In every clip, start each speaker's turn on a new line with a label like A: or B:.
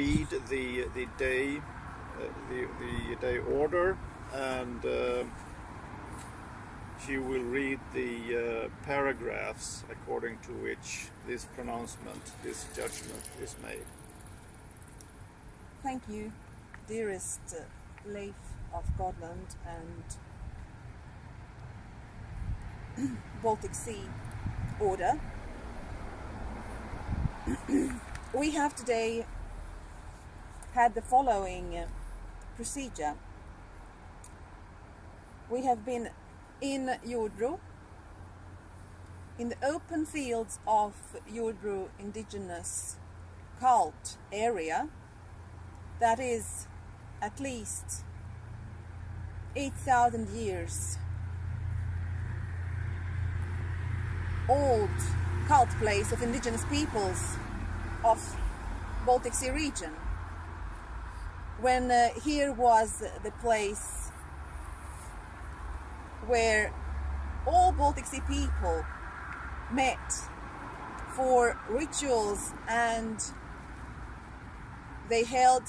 A: read the day order, and she will read the paragraphs according to which this pronouncement, this judgment is made.
B: Thank you, dearest Leif of Gotland and Baltic Sea Order. We have today had the following procedure. We have been in Jordbro, in the open fields of Jordbro Indigenous cult area, that is at least 8,000 years old cult place of indigenous peoples of Baltic Sea region, when here was the place where all Baltic Sea people met for rituals, and they held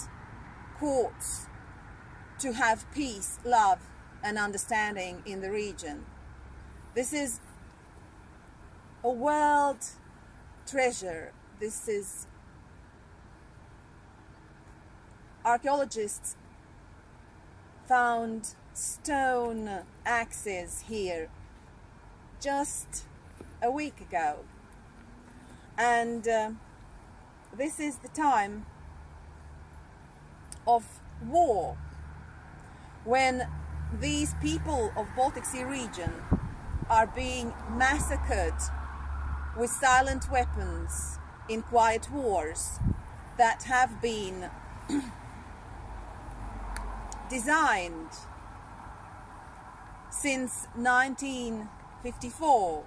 B: courts to have peace, love and understanding in the region. This is a world treasure. This is, archaeologists found stone axes here just a week ago, and this is the time of war, when these people of Baltic Sea region are being massacred with silent weapons in quiet wars that have been designed since 1954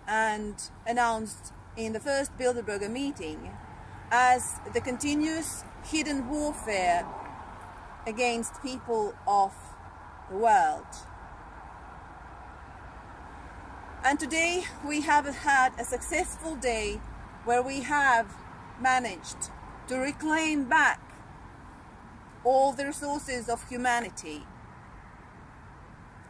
B: and announced in the first Bilderberger meeting as the continuous hidden warfare against people of the world. And today we have had a successful day where we have managed to reclaim back all the resources of humanity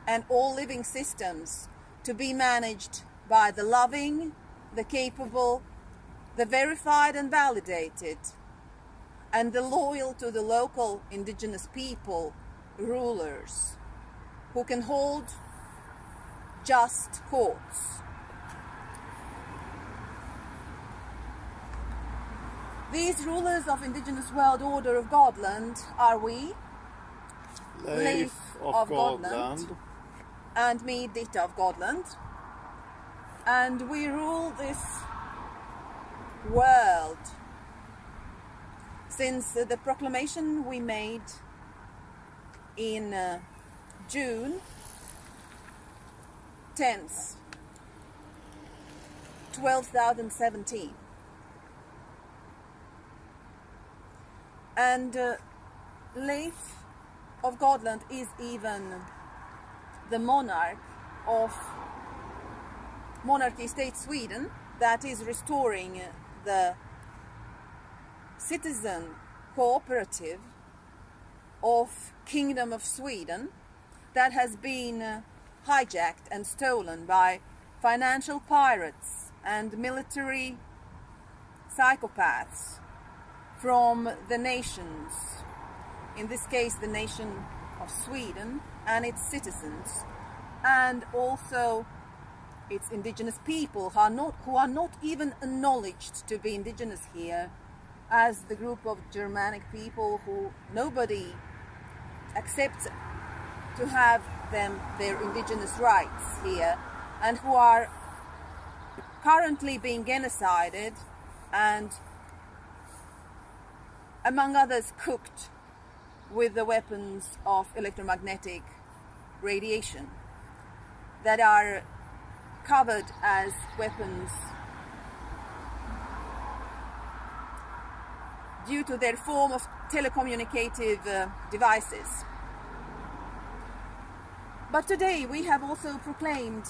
B: and all living systems to be managed by the loving, the capable, the verified and validated, and the loyal to the local indigenous people rulers who can hold just courts. These rulers of Indigenous World Order of Gotland are we,
A: Leif of Gotland,
B: and me, Ditta of Gotland, and we rule this world since the proclamation we made in June 10th, 2017. And Leif of Gotland is even the monarch of monarchy state Sweden, that is restoring the citizen cooperative of Kingdom of Sweden that has been hijacked and stolen by financial pirates and military psychopaths from the nations, in this case the nation of Sweden and its citizens, and also its indigenous people who are not even acknowledged to be indigenous here, as the group of Germanic people who nobody accepts to have their indigenous rights here, and who are currently being genocided and, among others, cooked with the weapons of electromagnetic radiation that are covered as weapons due to their form of telecommunicative devices. But today we have also proclaimed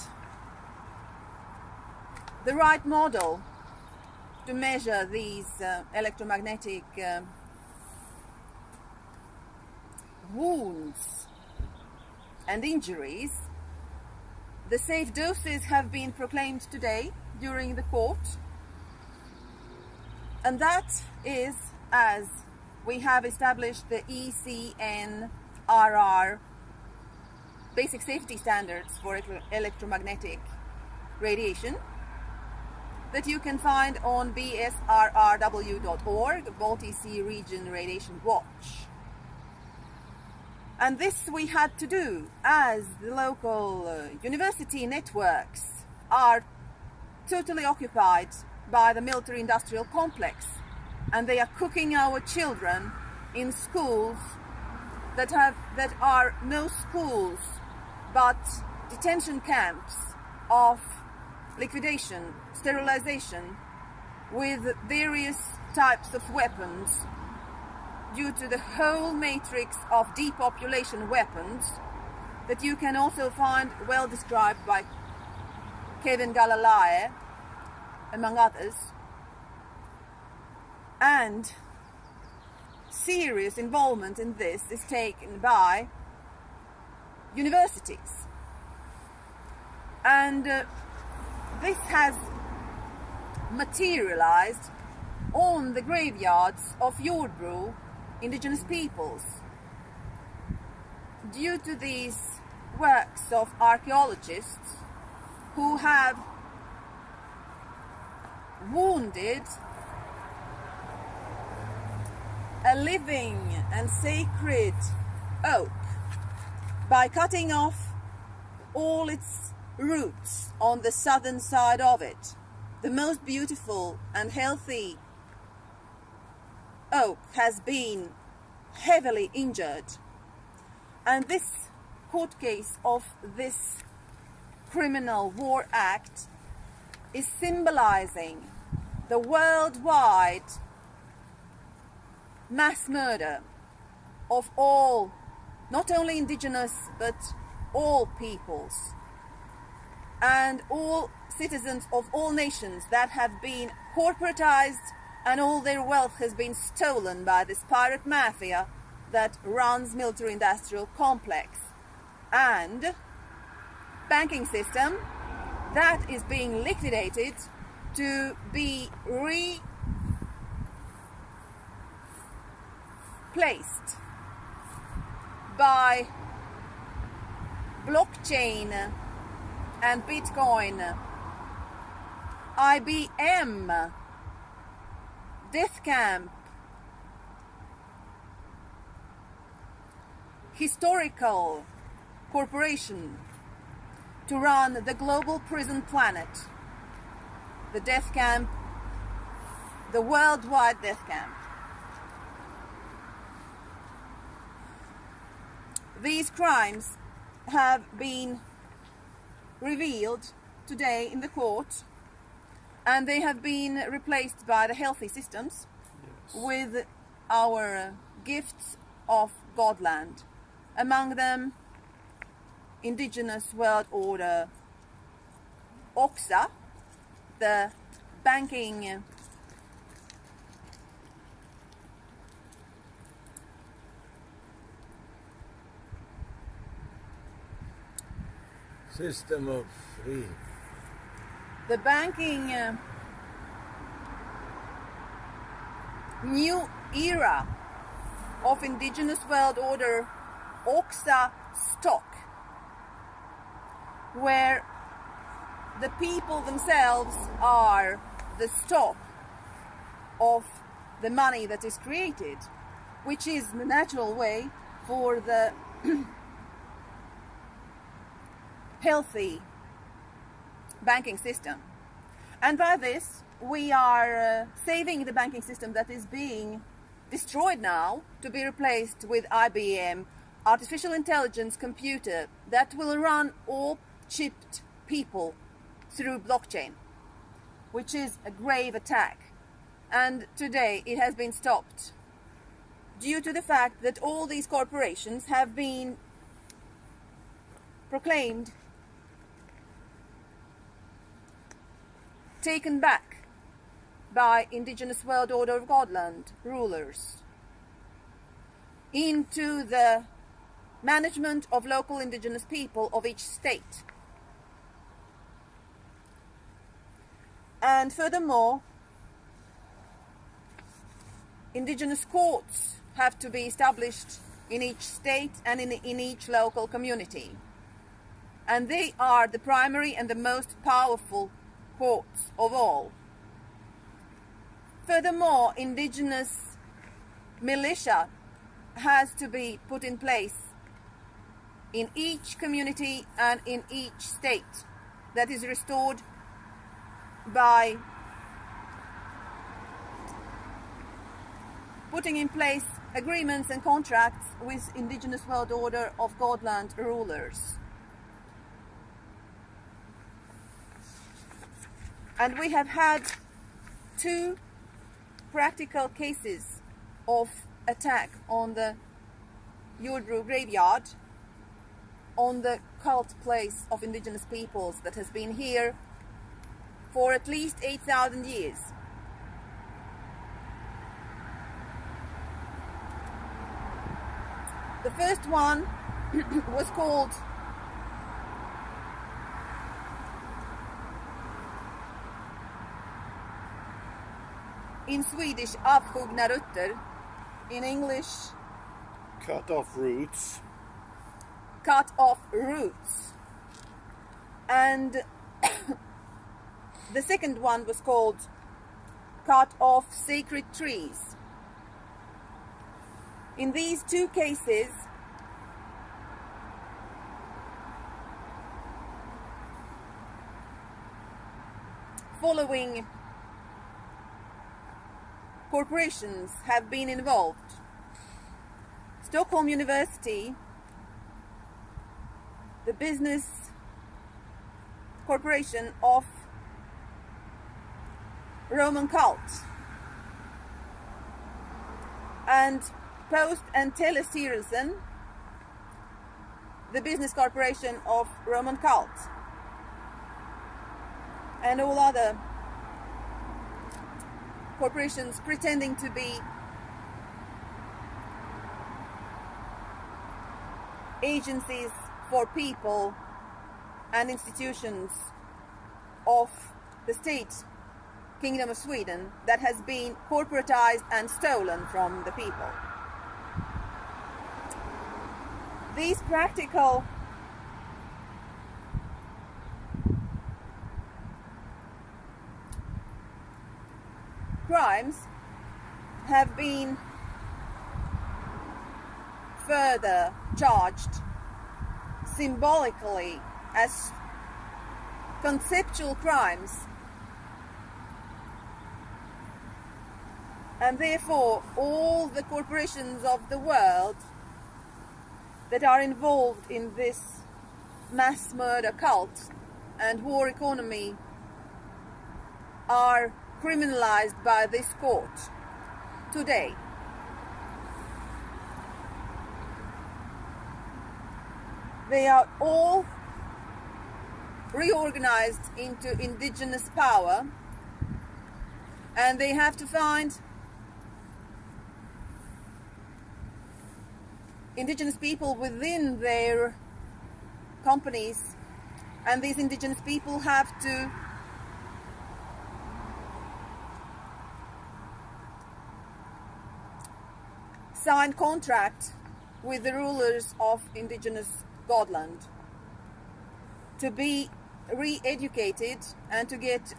B: the right model to measure these electromagnetic wounds and injuries. The safe doses have been proclaimed today during the court, and that is as we have established the ECNRR basic safety standards for electromagnetic radiation that you can find on bsrrw.org, Baltic Sea Region Radiation Watch. And this we had to do as the local university networks are totally occupied by the military industrial complex, and they are cooking our children in schools that are no schools but detention camps of liquidation, sterilization with various types of weapons due to the whole matrix of depopulation weapons that you can also find well described by Kevin Galalae, among others, and serious involvement in this is taken by universities. And this has materialized on the graveyards of Jordbro Indigenous peoples. Due to these works of archaeologists who have wounded a living and sacred oak by cutting off all its roots on the southern side of it. The most beautiful and healthy oak has been heavily injured, and this court case of this criminal war act is symbolizing the worldwide mass murder of all, not only indigenous but all peoples and all citizens of all nations that have been corporatized, and all their wealth has been stolen by this pirate mafia that runs military industrial complex and banking system that is being liquidated to be replaced by blockchain and Bitcoin, IBM, Death Camp, historical corporation to run the global prison planet, the Death Camp, the worldwide Death Camp. These crimes have been revealed today in the court, and they have been replaced by the healthy systems with our gifts of Godland, among them Indigenous World Order, OXA, the banking
C: system of free.
B: The banking new era of Indigenous World Order OXA stock, where the people themselves are the stock of the money that is created, which is the natural way for the healthy banking system. And by this we are saving the banking system that is being destroyed now to be replaced with IBM artificial intelligence computer that will run all chipped people through blockchain, which is a grave attack. And today it has been stopped due to the fact that all these corporations have been proclaimed taken back by Indigenous World Order of Godland rulers into the management of local indigenous people of each state. And furthermore, indigenous courts have to be established in each state and in each local community. And they are the primary and the most powerful courts of all. Furthermore, indigenous militia has to be put in place in each community and in each state, that is restored by putting in place agreements and contracts with Indigenous World Order of Godland rulers. And we have had 2 practical cases of attack on the Jordbro graveyard, on the cult place of indigenous peoples that has been here for at least 8,000 years. The first one was called in Swedish avhuggna rötter, in English
A: Cut off roots.
B: cut off roots. And the second one was called cut off sacred trees. In these 2 cases, following corporations have been involved. Stockholm University, the business corporation of Roman cult, and Post and Telestyrelsen, the business corporation of Roman cult, and all other corporations pretending to be agencies for people and institutions of the state Kingdom of Sweden that has been corporatized and stolen from the people. These practical crimes have been further charged symbolically as conceptual crimes, and therefore all the corporations of the world that are involved in this mass murder cult and war economy are criminalized by this court today. They are all reorganized into indigenous power, and they have to find indigenous people within their companies, and these indigenous people have to sign contract with the rulers of indigenous Godland to be re-educated and to get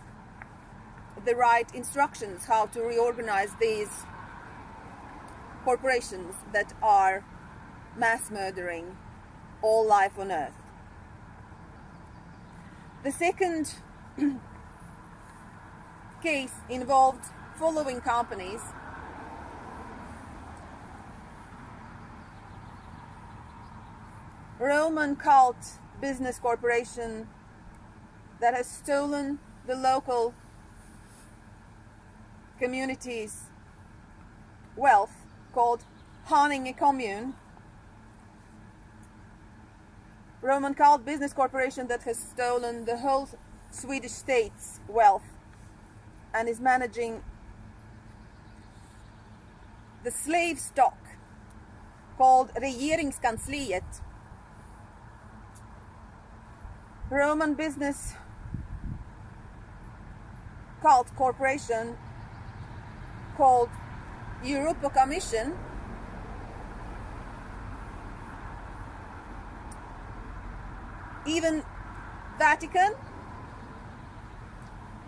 B: the right instructions how to reorganize these corporations that are mass murdering all life on earth. The second case involved following companies: Roman cult business corporation that has stolen the local community's wealth, called Haninge Commune. Roman cult business corporation that has stolen the whole Swedish state's wealth and is managing the slave stock called Regeringskansliet, Roman business cult corporation called Europa Commission, even Vatican,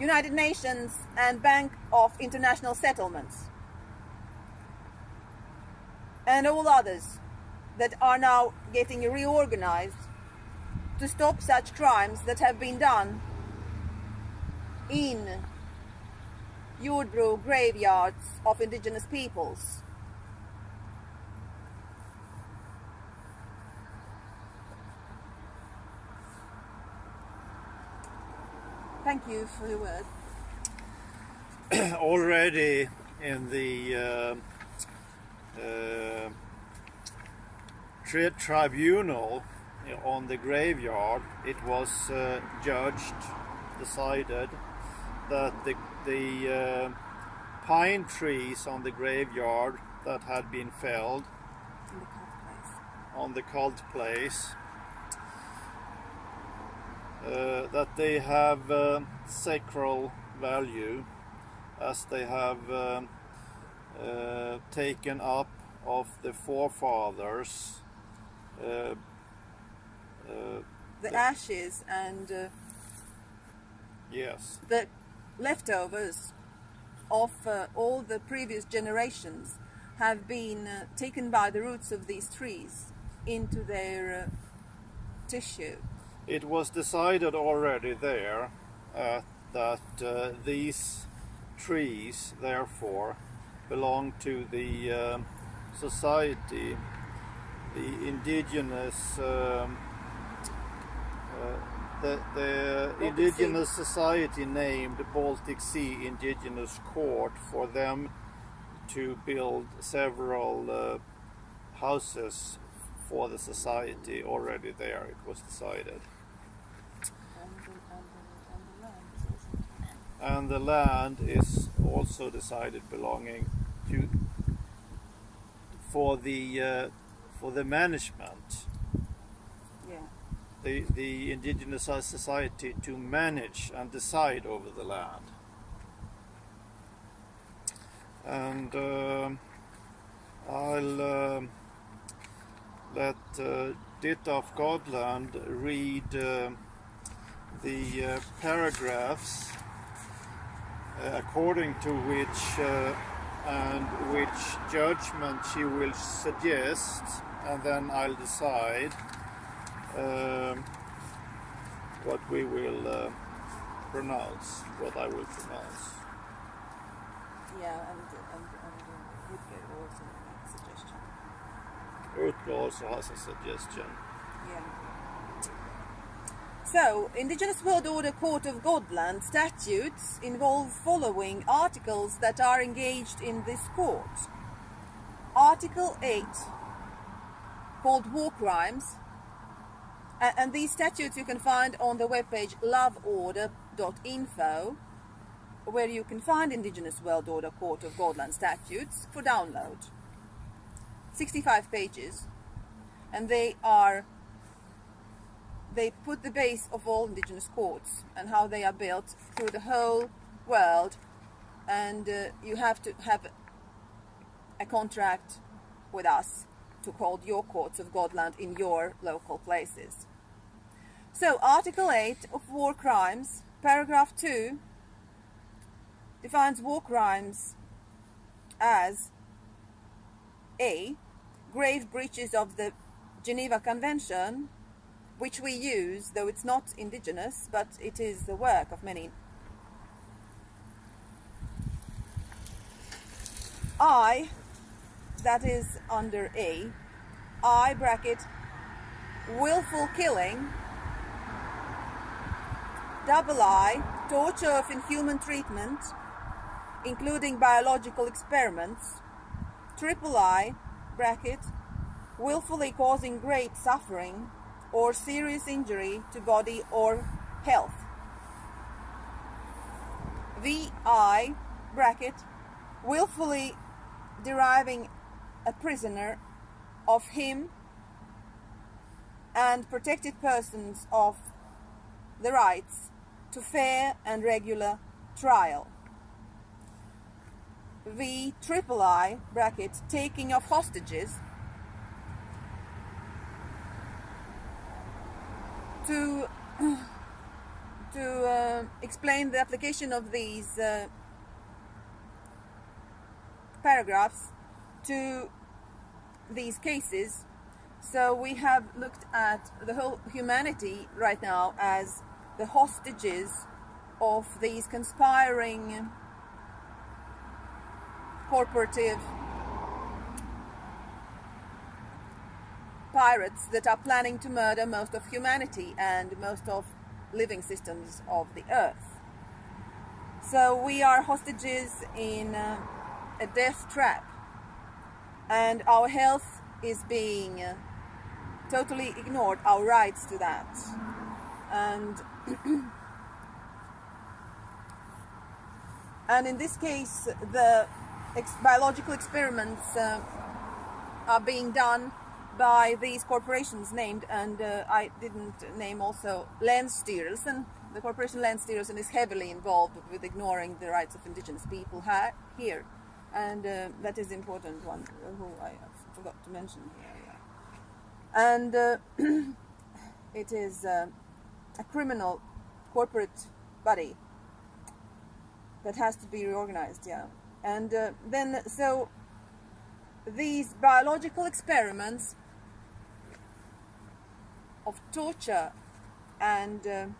B: United Nations and Bank of International Settlements, and all others that are now getting reorganized to stop such crimes that have been done in Jordbro graveyards of indigenous peoples. Thank you for your word.
A: Already in the tribunal on the graveyard, it was decided that the pine trees on the graveyard that had been felled on the cult place, that they have sacral value, as they have taken up of the forefathers
B: the ashes and
A: yes,
B: the leftovers of all the previous generations have been taken by the roots of these trees into their tissue.
A: It was decided already there that these trees therefore belong to the society, the indigenous the Indigenous society named Baltic Sea Indigenous Court, for them to build several houses for the society already there. It was decided. And the land is also decided belonging to for the management.
B: Yeah.
A: The indigenous society to manage and decide over the land. And I'll let Ditta of Godland read the paragraphs according to which judgment she will suggest, and then I'll decide what we will pronounce, what I will pronounce.
B: Yeah, and Rutger also makes a suggestion.
A: Rutger also has a suggestion.
B: Yeah. So, Indigenous World Order Court of Godland statutes involve following articles that are engaged in this court. Article 8, called War Crimes, and these statutes you can find on the webpage loveorder.info, where you can find Indigenous World Order Court of Godland statutes for download. 65 pages, and they put the base of all indigenous courts and how they are built through the whole world, and you have to have a contract with us to hold your courts of Godland in your local places. So Article 8 of War Crimes, paragraph 2, defines war crimes as A. Grave breaches of the Geneva Convention, which we use, though it's not indigenous, but it is the work of many. I, that is under A, I bracket willful killing, double I, torture of inhuman treatment, including biological experiments, triple I, bracket, willfully causing great suffering or serious injury to body or health. VI, bracket, willfully deriving a prisoner of him and protected persons of the rights to fair and regular trial. VIII bracket taking of hostages to explain the application of these paragraphs to these cases. So we have looked at the whole humanity right now as the hostages of these conspiring corporative pirates that are planning to murder most of humanity and most of living systems of the earth. So we are hostages in a death trap, and our health is being totally ignored, our rights to that. And and in this case the biological experiments are being done by these corporations named, and I didn't name also Länsstyrelsen. The corporation Länsstyrelsen is heavily involved with ignoring the rights of indigenous people here, and that is important one who I forgot to mention here. Yeah. And it is a criminal corporate body that has to be reorganized. Yeah, and then so these biological experiments of torture and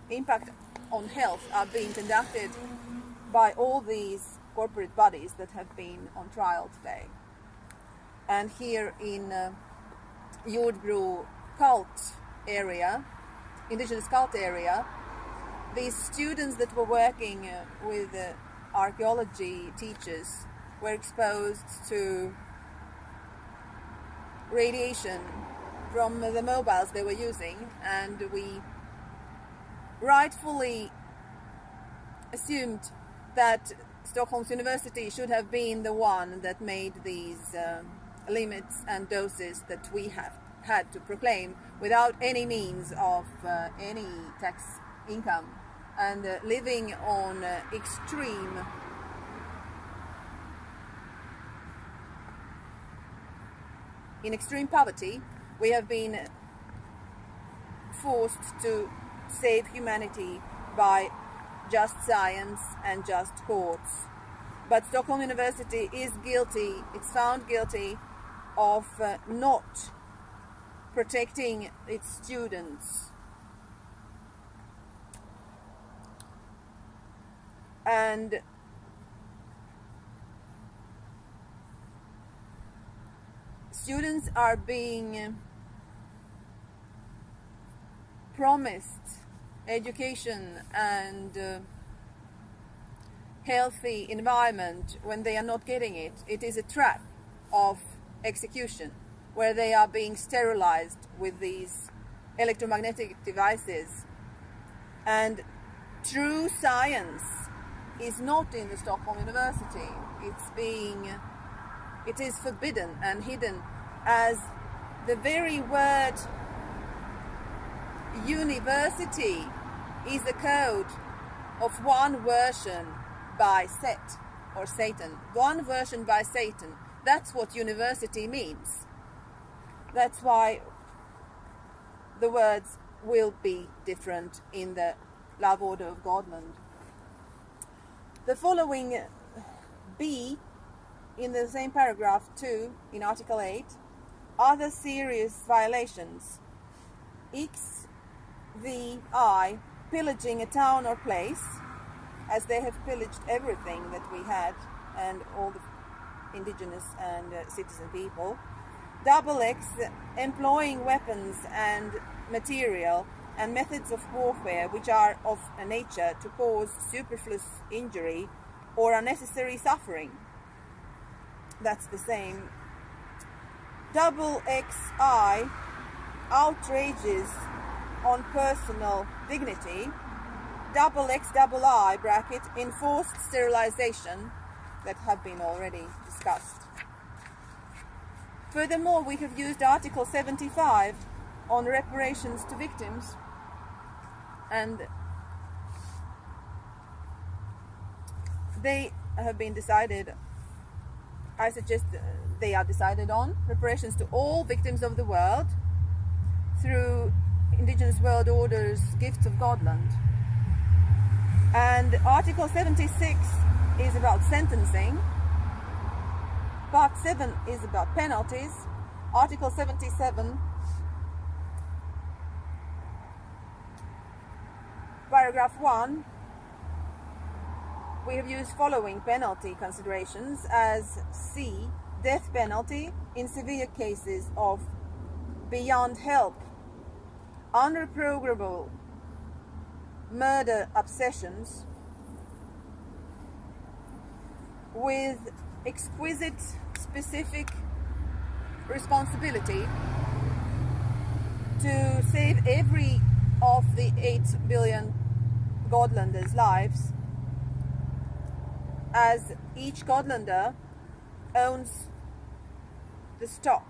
B: impact on health are being conducted by all these corporate bodies that have been on trial today. And here in Jordbro cult area, indigenous cult area, these students that were working with archaeology teachers were exposed to radiation from the mobiles they were using, and we rightfully assumed that Stockholm's University should have been the one that made these limits and doses that we have had to proclaim without any means of any tax income, and living on in extreme poverty. We have been forced to save humanity by just science and just courts. But Stockholm University is guilty, it's found guilty of not protecting its students. And students are being promised education and healthy environment when they are not getting it. It is a trap of execution where they are being sterilized with these electromagnetic devices. And true science is not in the Stockholm University. It is forbidden and hidden, as the very word university is a code of one version by Set or Satan. One version by Satan. That's what university means. That's why the words will be different in the Love Order of Godland. The following B in the same paragraph 2 in Article 8, other serious violations. X, V, I, pillaging a town or place, as they have pillaged everything that we had and all the indigenous and citizen people. Double X, employing weapons and material and methods of warfare which are of a nature to cause superfluous injury or unnecessary suffering. That's the same. Double XI, outrages on personal dignity. Double XII bracket, enforced sterilization, that have been already discussed. Furthermore, we have used Article 75 on reparations to victims, and they have been decided, I suggest they are decided on reparations to all victims of the world through Indigenous World Order's Gifts of Godland. And Article 76 is about sentencing, Part 7 is about penalties. Article 77, Paragraph 1, we have used following penalty considerations as C, death penalty in severe cases of beyond help, unreprograble murder obsessions with exquisite specific responsibility to save every of the 8 billion Godlanders' lives, as each Godlander owns the stock